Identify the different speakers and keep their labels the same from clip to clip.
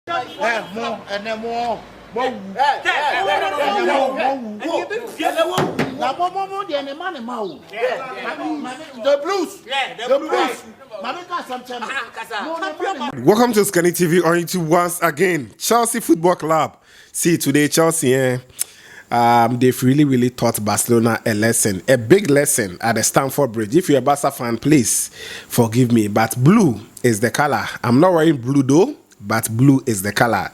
Speaker 1: Welcome to Scanny TV on YouTube once again. Chelsea Football Club. See, today Chelsea, they've really taught Barcelona a lesson, a big lesson at the Stamford Bridge. If you're a Barca fan, please forgive me, but blue is the color. I'm not wearing blue though, but blue is the color.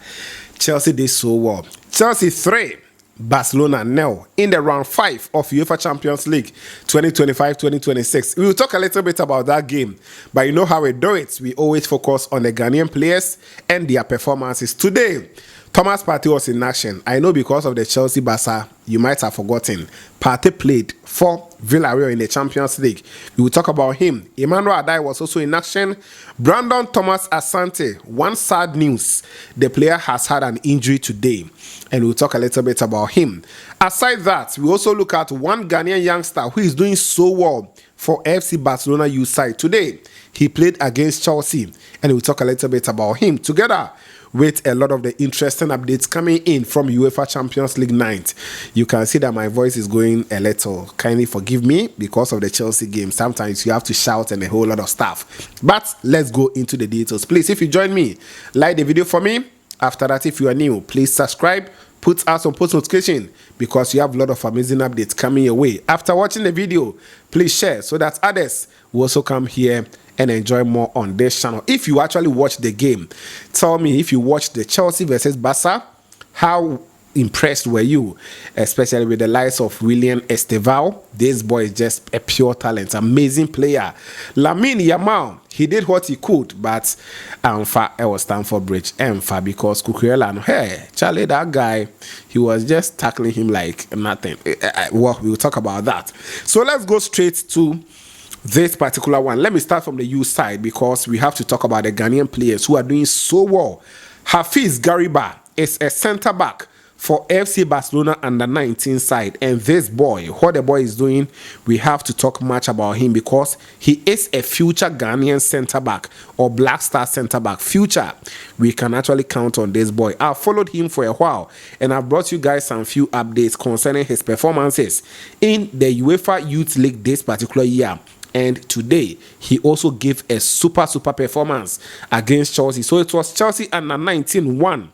Speaker 1: Chelsea did so well. Chelsea 3, Barcelona 0 in the round 5 of UEFA Champions League 2025-2026. We will talk a little bit about that game, but you know how we do it. We always focus on the Ghanaian players and their performances. Today, Thomas Partey was in action. I know because of the Chelsea Barca, you might have forgotten. Partey played for Villarreal in the Champions League. We will talk about him. Emmanuel Adai was also in action. Brandon Thomas Asante, one sad news. The player has had an injury today, and we'll talk a little bit about him. Aside that, we also look at one Ghanaian youngster who is doing so well for FC Barcelona youth side. Today, he played against Chelsea, and we'll talk a little bit about him together with a lot of the interesting updates coming in from UEFA Champions League night. You can see that my voice is going a little. Kindly forgive me because of the Chelsea game. Sometimes you have to shout and a whole lot of stuff. But let's go into the details. Please, if you join me, like the video for me. After that, if you are new, please subscribe. Put us on post notification because you have a lot of amazing updates coming your way. After watching the video, please share so that others will also come here and enjoy more on this channel. If you actually watch the game, tell me if you watched the Chelsea versus Barca, how impressed were you, especially with the likes of William Estevao? This boy is just a pure talent, amazing player. Lamine Yamal, he did what he could, but it was Stamford Bridge, because Kukurela, hey, Charlie, that guy, he was just tackling him like nothing. Well, we'll talk about that. So let's go straight to this particular one. Let me start from the youth side because we have to talk about the Ghanaian players who are doing so well. Hafiz Gariba is a center back for FC Barcelona under 19 side, and this boy, what the boy is doing, we have to talk much about him because he is a future Ghanaian center back or Black Star center back. Future, we can actually count on this boy. I've followed him for a while, and I've brought you guys some few updates concerning his performances in the UEFA Youth League this particular year. And today, he also gave a super performance against Chelsea. So it was Chelsea under 19-1.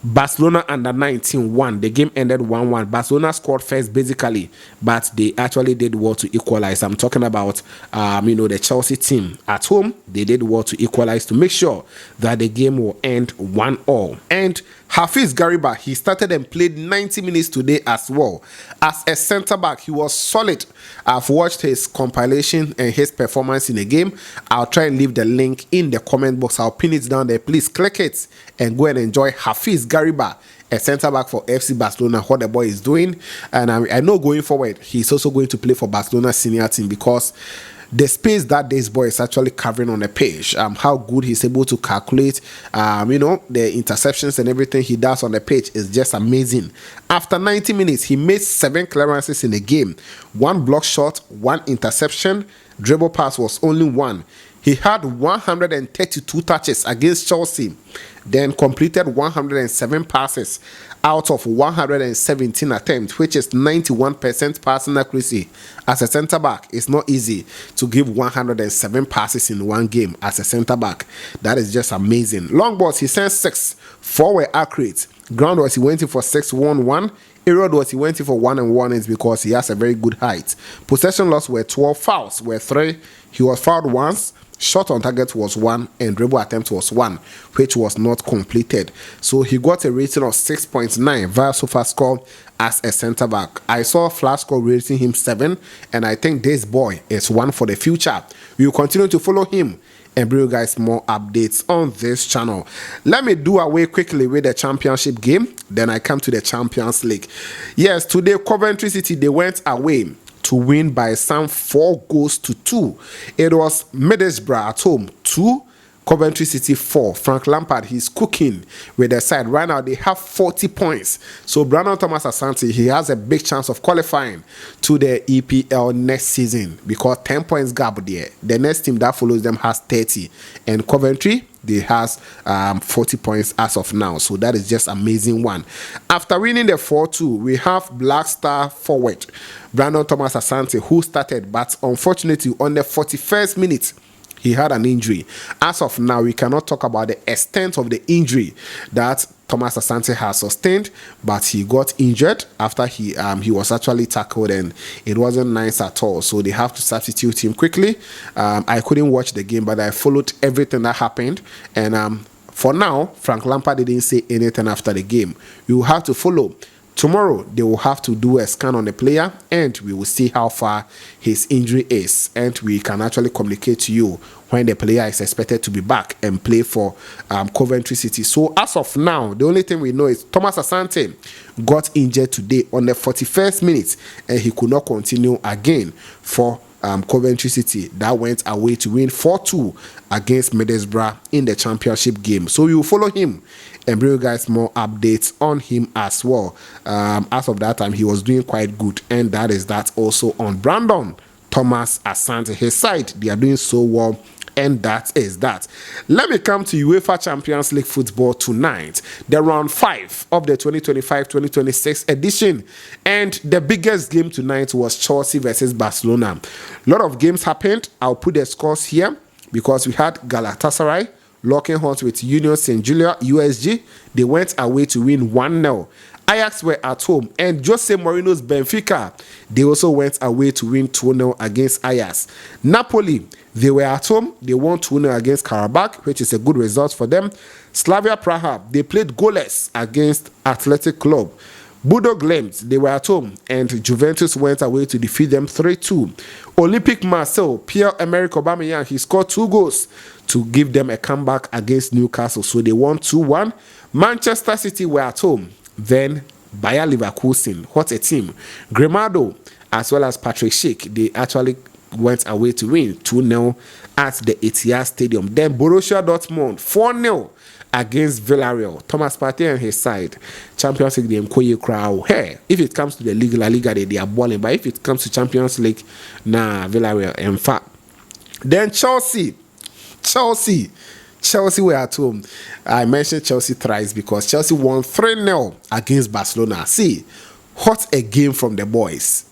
Speaker 1: Barcelona under 19-1. The game ended 1-1. Barcelona scored first basically, but they actually did well to equalize. I'm talking about, the Chelsea team at home. They did well to equalize to make sure that the game will end 1-1. And Hafiz Gariba, he started and played 90 minutes today as well. As a center back, he was solid. I've watched his compilation and his performance in the game. I'll try and leave the link in the comment box. I'll pin it down there. Please click it and go and enjoy Hafiz Gariba, a center back for FC Barcelona, what the boy is doing. And I know going forward, he's also going to play for Barcelona senior team because the space that this boy is actually covering on the pitch, how good he's able to calculate, the interceptions and everything he does on the pitch is just amazing. After 90 minutes, he made 7 clearances in the game, 1 block shot, 1 interception, dribble pass was only 1. He had 132 touches against Chelsea, then completed 107 passes out of 117 attempts, which is 91% passing accuracy. As a centre back, it's not easy to give 107 passes in one game as a centre back. That is just amazing. Long balls, he sent 6, 4 were accurate. Ground was he went in for 6-1-1. Aerial was he went in for 1-1 is because he has a very good height. Possession loss were 12, fouls were 3. He was fouled once. Shot on target was 1 and dribble attempt was 1, which was not completed. So he got a rating of 6.9 via SofaScore as a center back. I saw Flash Score rating him 7, and I think this boy is one for the future. We will continue to follow him and bring you guys more updates on this channel. Let me do away quickly with the championship game, then I come to the Champions League. Yes, today Coventry City, they went away to win by some 4-2. It was Middlesbrough at home 2, Coventry City 4. Frank Lampard, he's cooking with the side. Right now, they have 40 points. So Brandon Thomas Asante, he has a big chance of qualifying to the EPL next season because 10 points gap there. The next team that follows them has 30. And Coventry, they has 40 points as of now. So that is just amazing one. After winning the 4-2, we have Black Star forward Brandon Thomas Asante, who started, but unfortunately on the 41st minute he had an injury. As of now, we cannot talk about the extent of the injury that Thomas Asante has sustained, but he got injured after he was actually tackled, and it wasn't nice at all. So they have to substitute him quickly. I couldn't watch the game, but I followed everything that happened, and for now, Frank Lampard didn't say anything after the game. We will have to follow. Tomorrow, they will have to do a scan on the player, and we will see how far his injury is, and we can actually communicate to you when the player is expected to be back and play for Coventry City. So as of now, the only thing we know is Thomas Asante got injured today on the 41st minute, and he could not continue again for Coventry City. That went away to win 4-2 against Middlesbrough in the championship game. So we will follow him and bring you guys more updates on him as well. As of that time, he was doing quite good, and that is that also on Brandon Thomas Asante. His side, they are doing so well, and that is that. Let me come to UEFA Champions League football tonight, the round 5 of the 2025-2026 edition, and the biggest game tonight was Chelsea versus Barcelona. A lot of games happened. I'll put the scores here because we had Galatasaray locking horns with Union Saint-Gilloise USG. They went away to win 1-0. Ajax were at home, and Jose Mourinho's Benfica, they also went away to win 2-0 against Ajax. Napoli, they were at home, they won 2-0 against Karabakh, which is a good result for them. Slavia Praha, they played goalless against Athletic Club. Bodo Glimt, they were at home, and Juventus went away to defeat them 3-2. Olympique Marseille, Pierre-Emerick Aubameyang, he scored 2 goals to give them a comeback against Newcastle, so they won 2-1. Manchester City were at home, then Bayer Leverkusen, what a team. Grimado, as well as Patrick Schick, they actually went away to win 2-0 at the Etihad Stadium. Then Borussia Dortmund, 4-0 against Villarreal. Thomas Partey and his side, Champions League, the Mkoye crowd. Hey, if it comes to the League, La Liga, they are balling. But if it comes to Champions League, nah, Villarreal, in fact. Then Chelsea were at home. I mentioned Chelsea thrice because Chelsea won 3-0 against Barcelona. See, what a game from the boys.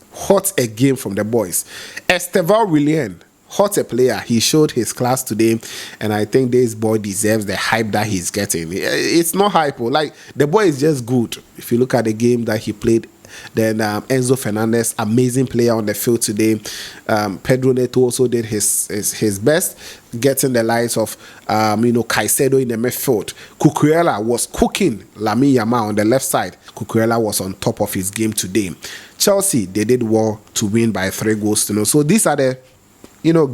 Speaker 1: Estevao Willian, what a player. He showed his class today, and I think this boy deserves the hype that he's getting. It's not hype. Like, the boy is just good. If you look at the game that he played, then Enzo Fernandez, amazing player on the field today. Pedro Neto also did his best, getting the likes of Caicedo in the midfield. Cucurella was cooking Lamine Yamal on the left side. Cucurella was on top of his game today. Chelsea, they did well to win by 3 goals to 0. So these are the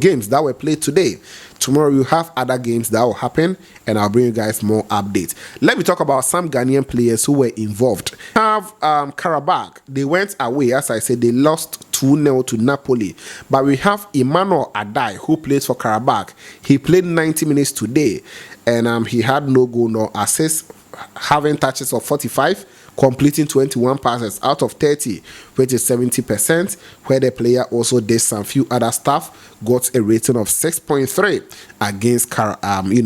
Speaker 1: games that were played today. Tomorrow we'll have other games that will happen, and I'll bring you guys more updates. Let me talk about some Ghanaian players who were involved. We have Karabakh. They went away, as I said, they lost 2-0 to Napoli. But we have Emmanuel Adai, who plays for Karabakh. He played 90 minutes today, and he had no goal, no assist, having touches of 45, completing 21 passes out of 30, which is 70%, where the player also did some few other stuff, got a rating of 6.3 against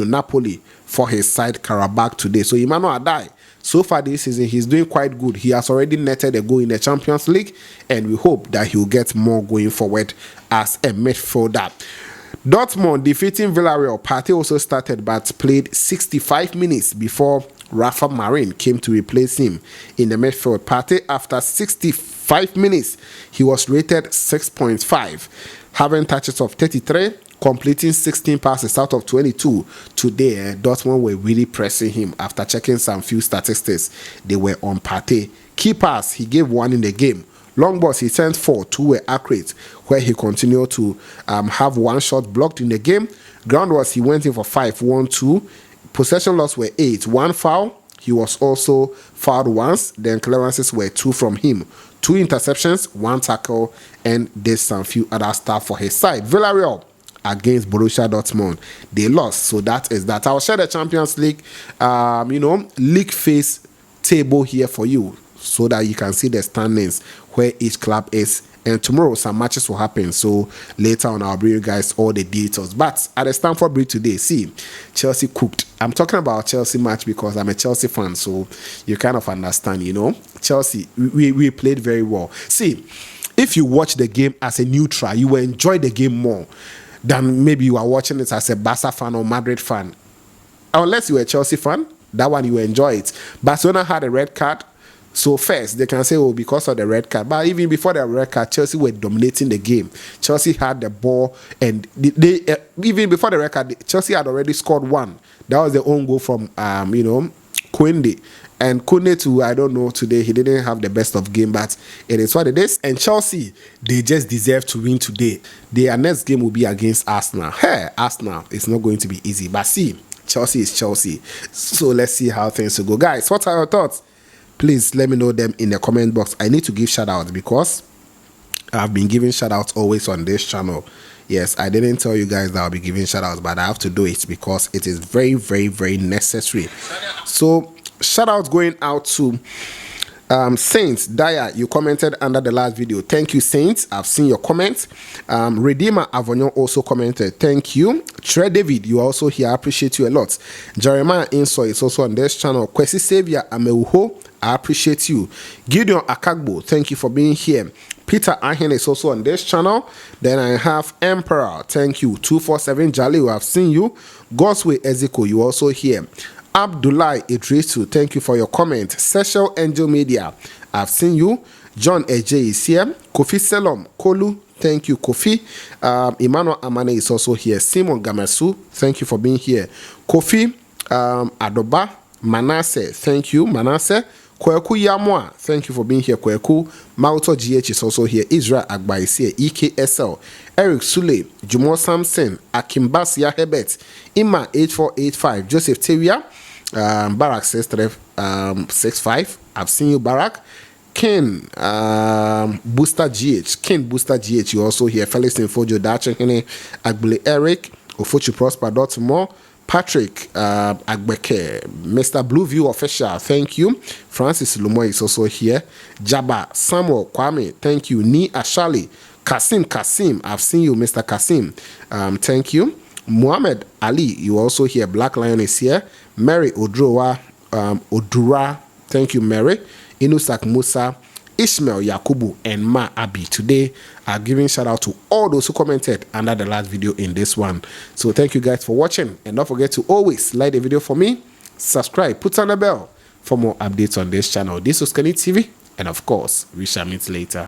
Speaker 1: Napoli for his side Karabakh today. So Emmanuel Adai, so far this season, he's doing quite good. He has already netted a goal in the Champions League, and we hope that he'll get more going forward as a midfielder. Dortmund defeating Villarreal. Partey also started but played 65 minutes before Rafa Marin came to replace him in the midfield. Partey, after 65 minutes, he was rated 6.5, having touches of 33, completing 16 passes out of 22. Today, Dortmund were really pressing him. After checking some few statistics, they were on Partey. Key pass, he gave 1 in the game. Long balls, he sent 4, 2 were accurate, where he continued to have 1 shot blocked in the game. Ground balls, he went in for 5, 1, 2. Possession loss were 8, 1 foul. He was also fouled once. Then clearances were 2 from him. 2 interceptions, 1 tackle, and did some few other stuff for his side. Villarreal against Borussia Dortmund, they lost. So that is that. I'll share the Champions League, league phase table here for you, so that you can see the standings where each club is and tomorrow some matches will happen. So later on, I'll bring you guys all the details. But at the Stamford Bridge today, see, Chelsea cooked. I'm talking about Chelsea match because I'm a Chelsea fan, so you kind of understand, you know. Chelsea, we played very well. See, if you watch the game as a neutral, you will enjoy the game more than maybe you are watching it as a Barca fan or Madrid fan. Unless you are a Chelsea fan, that one you enjoy it. Barcelona had a red card. So first, they can say, oh, because of the red card. But even before the red card, Chelsea were dominating the game. Chelsea had the ball. And they even before the red card, Chelsea had already scored one. That was the own goal from, Koundé. And Koundé too, I don't know today, he didn't have the best of game, but it is what it is. And Chelsea, they just deserve to win today. Their next game will be against Arsenal. Hey, Arsenal, it's not going to be easy. But see, Chelsea is Chelsea. So let's see how things will go. Guys, what are your thoughts? Please let me know them in the comment box. I need to give shout outs because I've been giving shout outs always on this channel. Yes, I didn't tell you guys that I'll be giving shout outs, but I have to do it because it is very, very, very necessary. So shout outs going out to Saints Daya, you commented under the last video. Thank you, Saints. I've seen your comments. Redeemer Avignon also commented. Thank you. Trey David, you are also here. I appreciate you a lot. Jeremiah Inso is also on this channel. Kwesi Xavier Ameuho, I appreciate you. Gideon Akagbo, thank you for being here. Peter Ahen is also on this channel. Then I have Emperor, thank you. 247 Jali, I've seen you. Godsway Ezeko, you also here. Abdullah Idrisu, thank you for your comment. Seychelles Angel Media, I've seen you. John Eje is here. Kofi Selom Kolu, thank you, Kofi. Emmanuel Amane is also here. Simon Gamesu, thank you for being here. Kofi Adoba Manasseh, thank you, Manasseh. Kweku Yamwa, thank you for being here, Kweku. Mauto GH is also here. Israel Agba is here. EKSL. Eric Sule, Jumo Samson, Akimbas Yahebet, Ima 8485, Joseph Tewia, Barak 6365. I've seen you, Barak. Ken Booster GH. Ken Booster GH, you also here. Felix Infojo, Dachene, Agbele Eric, Ofochu Prosper Dotmore. Patrick Agbeke, Mr. Blueview Official, thank you. Francis Lumo is also here. Jabba Samuel Kwame, thank you. Ni Ashali, Kasim, I've seen you, Mr. Kasim. Thank you. Muhammad Ali, you also here. Black Lion is here. Mary Odura, thank you, Mary. Inusak Musa, Ishmael Yakubu, and Ma Abi today are giving shout out to all those who commented under the last video in this one. So thank you guys for watching, and don't forget to always like the video for me, subscribe, put on the bell for more updates on this channel. This was Kenny TV, and of course we shall meet later.